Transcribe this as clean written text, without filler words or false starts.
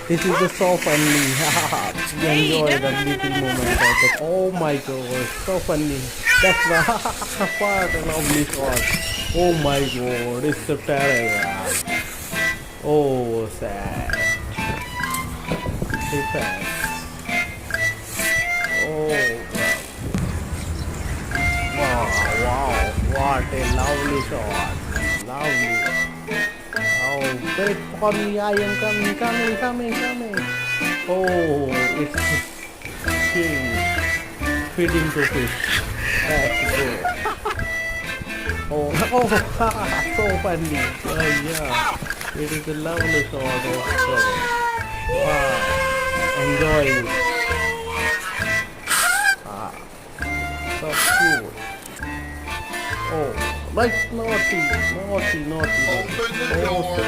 This is the so funny. We enjoy the little moment of it. Oh my god, so funny. That's the what a lovely shot. Oh my god, it's so terrible. Oh, sad. It's sad. Oh, wow, wow, what a lovely shot. Lovely. Oh, wait for me, I am coming. Oh, it's feeding to fish. That's good. Oh, so funny. Oh, yeah. It is a lovely shot of wow. Enjoy it. Ah, so cute. Oh, like naughty. Open the door. Oh,